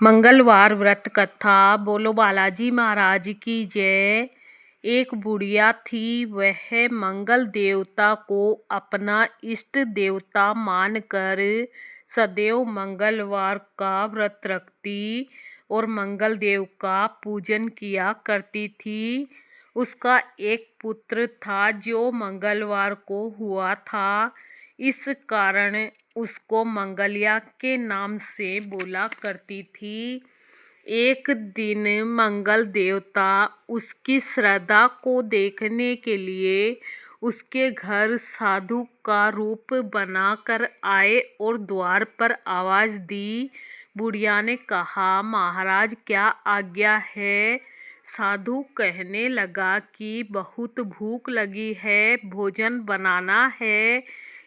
मंगलवार व्रत कथा। बोलो बालाजी महाराज की जय। एक बुढ़िया थी, वह मंगल देवता को अपना इष्ट देवता मानकर सदैव मंगलवार का व्रत रखती और मंगल देव का पूजन किया करती थी। उसका एक पुत्र था जो मंगलवार को हुआ था, इस कारण उसको मंगलिया के नाम से बोला करती थी। एक दिन मंगल देवता उसकी श्रद्धा को देखने के लिए उसके घर साधु का रूप बनाकर आए और द्वार पर आवाज दी। बुढ़िया ने कहा, महाराज क्या आज्ञा है? साधु कहने लगा कि बहुत भूख लगी है, भोजन बनाना है,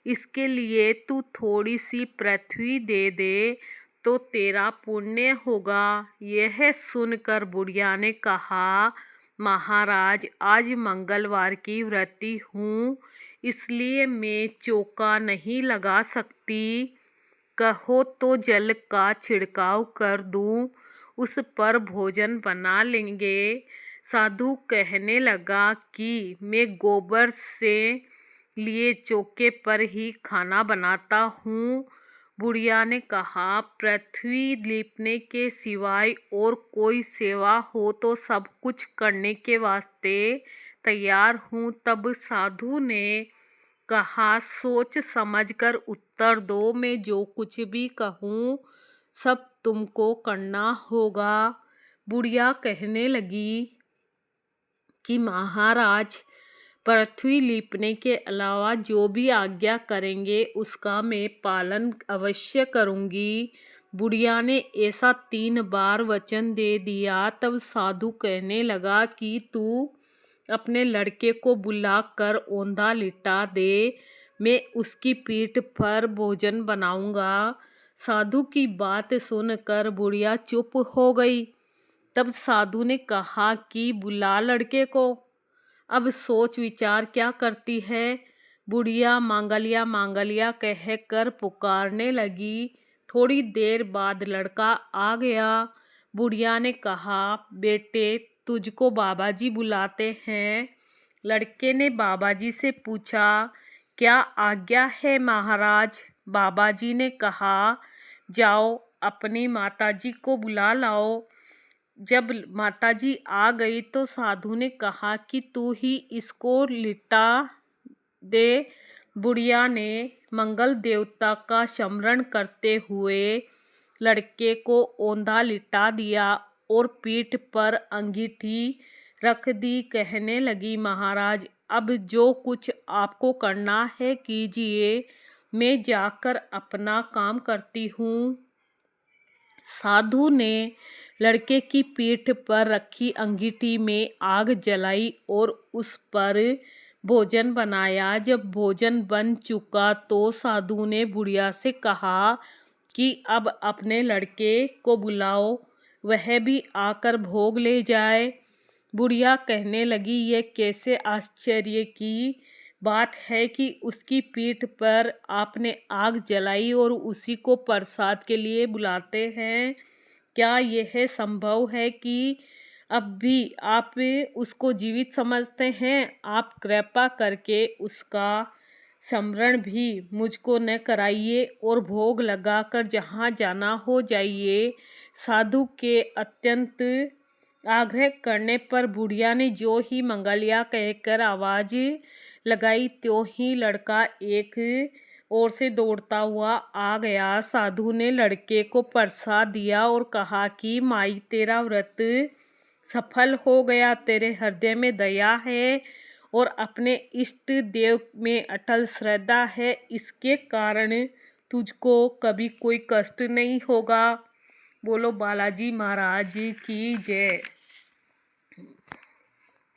इसके लिए तू थोड़ी सी पृथ्वी दे दे तो तेरा पुण्य होगा। यह सुनकर बुढ़िया ने कहा, महाराज आज मंगलवार की व्रती हूँ, इसलिए मैं चौका नहीं लगा सकती। कहो तो जल का छिड़काव कर दूँ, उस पर भोजन बना लेंगे। साधु कहने लगा कि मैं गोबर से लिए चौके पर ही खाना बनाता हूँ। बुढ़िया ने कहा, पृथ्वी लीपने के सिवाय और कोई सेवा हो तो सब कुछ करने के वास्ते तैयार हूँ। तब साधु ने कहा, सोच समझकर उत्तर दो, मैं जो कुछ भी कहूँ सब तुमको करना होगा। बुढ़िया कहने लगी कि महाराज पृथ्वी लीपने के अलावा जो भी आज्ञा करेंगे उसका मैं पालन अवश्य करूँगी। बुढ़िया ने ऐसा 3 बार वचन दे दिया। तब साधु कहने लगा कि तू अपने लड़के को बुलाकर औंधा लिटा दे, मैं उसकी पीठ पर भोजन बनाऊंगा। साधु की बात सुनकर बुढ़िया चुप हो गई। तब साधु ने कहा कि बुला लड़के को। अब सोच विचार क्या करती है। बुढ़िया मांगलिया मांगलिया कहकर पुकारने लगी। थोड़ी देर बाद लड़का आ गया। बुढ़िया ने कहा, बेटे तुझको बाबाजी बुलाते हैं। लड़के ने बाबाजी से पूछा, क्या आज्ञा है महाराज? बाबाजी ने कहा, जाओ अपनी माताजी को बुला लाओ। जब माताजी आ गई तो साधु ने कहा कि तू ही इसको लिटा दे। बुढ़िया ने मंगल देवता का स्मरण करते हुए लड़के को औंधा लिटा दिया और पीठ पर अंगीठी रख दी। कहने लगी, महाराज अब जो कुछ आपको करना है कीजिए, मैं जाकर अपना काम करती हूँ। साधु ने लड़के की पीठ पर रखी अंगीठी में आग जलाई और उस पर भोजन बनाया। जब भोजन बन चुका तो साधु ने बुढ़िया से कहा कि अब अपने लड़के को बुलाओ, वह भी आकर भोग ले जाए। बुढ़िया कहने लगी, यह कैसे आश्चर्य की बात है कि उसकी पीठ पर आपने आग जलाई और उसी को प्रसाद के लिए बुलाते हैं। क्या यह संभव है कि अब भी आप उसको जीवित समझते हैं? आप कृपा करके उसका स्मरण भी मुझको न कराइए और भोग लगाकर जहाँ जाना हो जाइए। साधु के अत्यंत आग्रह करने पर बुढ़िया ने जो ही मंगलिया कहकर आवाज लगाई त्यों ही लड़का एक ओर से दौड़ता हुआ आ गया। साधु ने लड़के को प्रसाद दिया और कहा कि माई तेरा व्रत सफल हो गया, तेरे हृदय में दया है और अपने इष्ट देव में अटल श्रद्धा है, इसके कारण तुझको कभी कोई कष्ट नहीं होगा। बोलो बालाजी महाराज की जय।